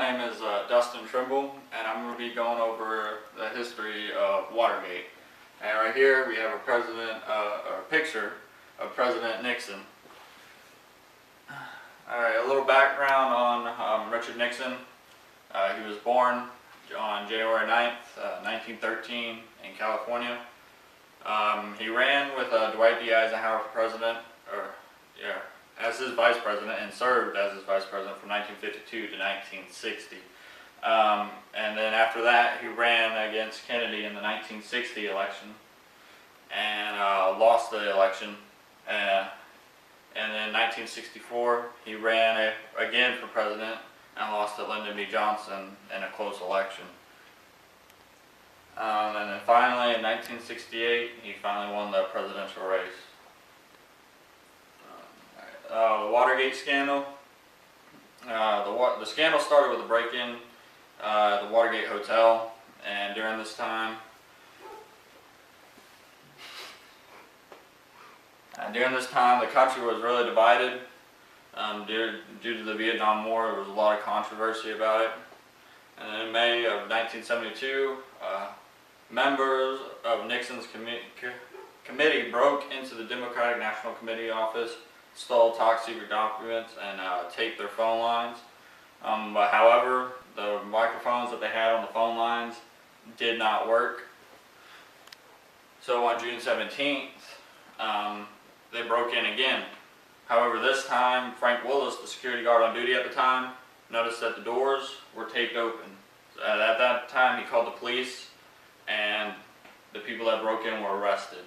my name is Dustin Trimble, and I'm going to be going over the history of Watergate. And right here we have a picture of President Nixon. Alright, a little background on Richard Nixon. He was born on January 9th, 1913 in California. He ran with Dwight D. Eisenhower for president, as his vice president, and served as his vice president from 1952 to 1960. And then after that, he ran against Kennedy in the 1960 election and lost the election. And in 1964, he ran again for president and lost to Lyndon B. Johnson in a close election. And then finally, in 1968, he finally won the presidential race. The Watergate scandal. The scandal started with a break-in at the Watergate Hotel, and during this time, the country was really divided due to the Vietnam War. There was a lot of controversy about it. And in May of 1972, members of Nixon's committee broke into the Democratic National Committee office, stole top secret documents, and taped their phone lines. But however, the microphones that they had on the phone lines did not work. So on June 17th, they broke in again. However, this time, Frank Willis, the security guard on duty at the time, noticed that the doors were taped open. At that time, he called the police, and the people that broke in were arrested.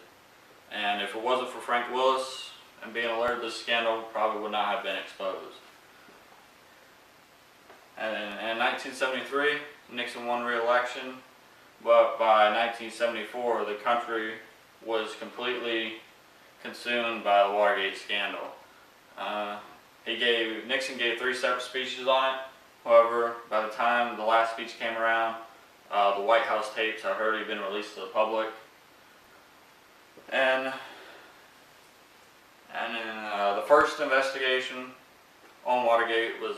And if it wasn't for Frank Willis and being alerted, this scandal probably would not have been exposed. And in 1973, Nixon won re-election, but by 1974, the country was completely consumed by the Watergate scandal. Nixon gave 3 separate speeches on it. However, by the time the last speech came around, the White House tapes had already been released to the public. And the first investigation on Watergate was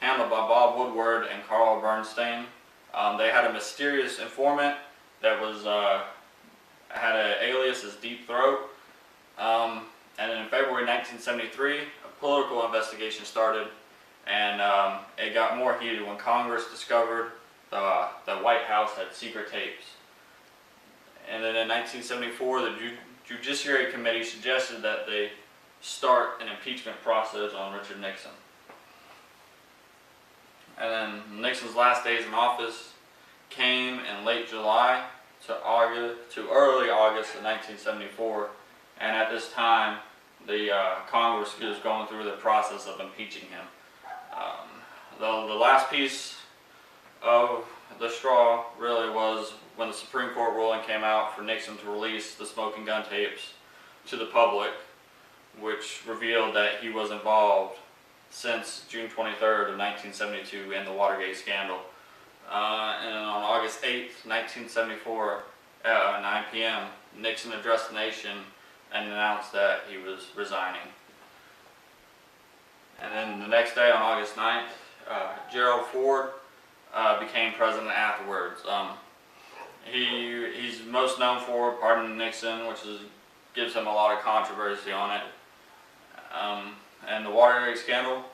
handled by Bob Woodward and Carl Bernstein. They had a mysterious informant that had an alias as Deep Throat. And then in February 1973, a political investigation started, and it got more heated when Congress discovered the White House had secret tapes. And then in 1974, the Judiciary Committee suggested that they start an impeachment process on Richard Nixon. And then Nixon's last days in office came in late July to early August of 1974. And at this time, the Congress was going through the process of impeaching him. The last piece of the straw really was when the Supreme Court ruling came out for Nixon to release the smoking gun tapes to the public, which revealed that he was involved since June 23rd of 1972 in the Watergate scandal. And on August 8th, 1974, at 9 p.m., Nixon addressed the nation and announced that he was resigning. And then the next day, on August 9th, Gerald Ford became president afterwards. He's most known for pardoning Nixon, which gives him a lot of controversy on it. And the Watergate scandal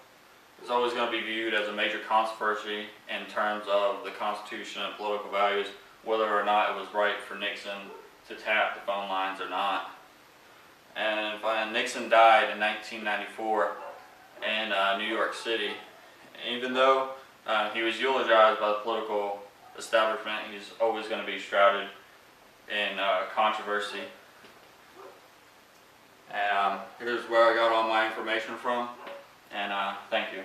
is always going to be viewed as a major controversy in terms of the Constitution and political values, whether or not it was right for Nixon to tap the phone lines or not. And Nixon died in 1994 in New York City. Even though he was eulogized by the political establishment, he's always going to be shrouded in controversy. And here's where I got all my information from, and thank you.